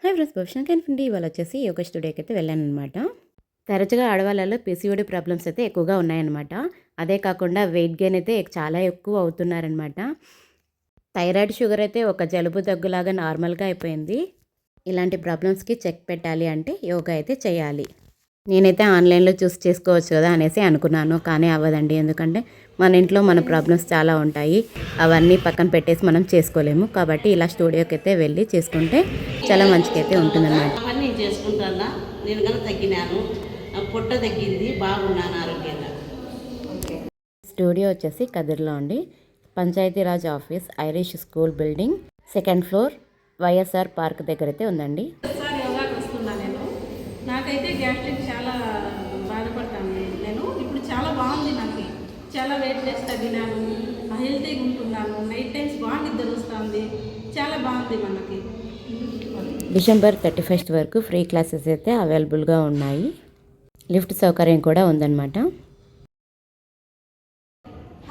Hi friends, భవిష్యత్ కనిపిండి ఇవాళ వచ్చేసి యోగా స్టూడియోకి అయితే వెళ్ళానమాట. తరచుగా ఆడవాళ్ళలో పీసీఓడి ప్రాబ్లమ్స్ అయితే ఎక్కువగా ఉన్నాయన్నమాట. అదే కాకుండా వెయిట్ గెయిన్ అయితే చాలా ఎక్కువ అవుతున్నారనమాట. థైరాయిడ్ షుగర్ అయితే ఒక జలుబు దగ్గులాగా నార్మల్గా అయిపోయింది. ఇలాంటి ప్రాబ్లమ్స్కి చెక్ పెట్టాలి అంటే యోగా అయితే చేయాలి. నేనైతే ఆన్లైన్లో చూస్ చేసుకోవచ్చు కదా అనేసి అనుకున్నాను, కానీ అవ్వదండి. ఎందుకంటే మన ఇంట్లో మన ప్రాబ్లమ్స్ చాలా ఉంటాయి, అవన్నీ పక్కన పెట్టేసి మనం చేసుకోలేము. కాబట్టి ఇలా స్టూడియోకి అయితే వెళ్ళి చేసుకుంటే చాలా మంచిగా ఉంటుందన్నమాట. అవన్నీ చేసుకుంటాను. నేను కనుక తగ్గినాను, పొట్ట తగ్గింది, బాగున్నాను ఆరోగ్యంగా. స్టూడియో వచ్చేసి కదిర్లో అండి. Panchayati Raj office, Irish school building, 2nd floor, YSR park దగ్గర అయితే ఉందండి. నాకైతే గ్యాస్ట్రిక్ చాలా బాధపడతాను. నేను ఇప్పుడు చాలా బాగుంది, నాకు చాలా వెయిట్ లెస్ తగ్గినాను, హెల్తీగా ఉంటున్నాను, నైట్ టైమ్స్ బాగా నిద్ర వస్తుంది, చాలా బాగుంది మనకి. డిసెంబర్ 31 వరకు ఫ్రీ క్లాసెస్ అయితే అవైలబుల్గా ఉన్నాయి. లిఫ్ట్ సౌకర్యం కూడా ఉందన్నమాట.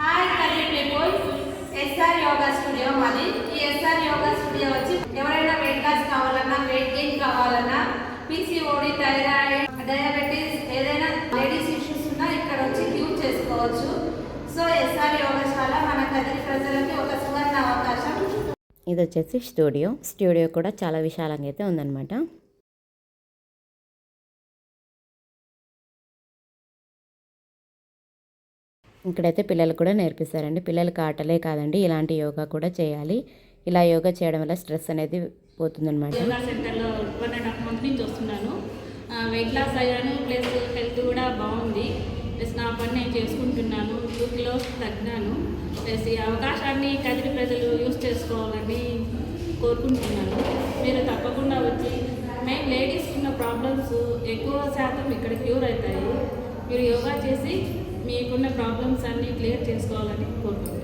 హాయ్ కలీ పీపుల్, ఎస్ఆర్ యోగా స్టూడియో మాది. ఈ ఎస్ఆర్ యోగా స్టూడియో వచ్చి ఎవరైనా వెయిట్ లాస్ కావాలన్నా, వెయిట్ గెయిన్ కావాలన్నా, పీసీఓడి, థైరాయిడ్, డయాబెటీస్, ఏదైనా లేడీస్ ఇష్యూస్ ఉన్నా ఇక్కడ వచ్చి క్యూర్ చేసుకోవచ్చు. సో ఎస్ఆర్ యోగశాల మన కదిరి ప్రజలకి ఒక సువర్ణ అవకాశం. ఇది వచ్చేసి స్టూడియో కూడా చాలా విశాలంగా అయితే ఉందన్నమాట. ఇక్కడైతే పిల్లలు కూడా నేర్పిస్తారండి. పిల్లలకి ఆటలే కాదండి, ఇలాంటి యోగా కూడా చేయాలి. ఇలా యోగా చేయడం వల్ల స్ట్రెస్ అనేది పోతుందన్నమాట. యోగా సెంటర్లో 1.5 month నుంచి వస్తున్నాను. వెయిట్ లాస్ అయ్యాను, ప్లస్ హెల్త్ కూడా బాగుంది, ప్లస్ నా పని నేను చేసుకుంటున్నాను. 2 kilos తగ్గినాను. ప్లస్ ఈ అవకాశాన్ని కదిరి ప్రజలు యూజ్ చేసుకోవాలని కోరుకుంటున్నాను. మీరు తప్పకుండా వచ్చి, మెయిన్ లేడీస్కి ఉన్న ప్రాబ్లమ్స్ ఎక్కువ శాతం ఇక్కడ క్యూర్ అవుతాయి. మీరు యోగా చేసి మీకున్న ప్రాబ్లమ్స్ అన్నీ క్లియర్ చేసుకోవాలని కోరుకుంటున్నాను.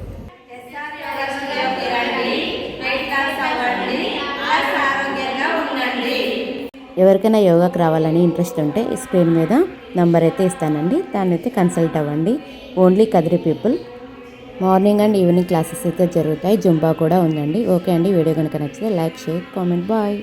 ఎవరికైనా యోగాకి రావాలని ఇంట్రెస్ట్ ఉంటే స్క్రీన్ మీద నంబర్ అయితే ఇస్తానండి, దాన్ని అయితే కన్సల్ట్ అవ్వండి. Only Kadiri people. Morning and evening classes అయితే జరుగుతాయి. జుంబా కూడా ఉందండి. ఓకే అండి, వీడియో కనుక నచ్చితే లైక్, షేర్, కామెంట్. బాయ్.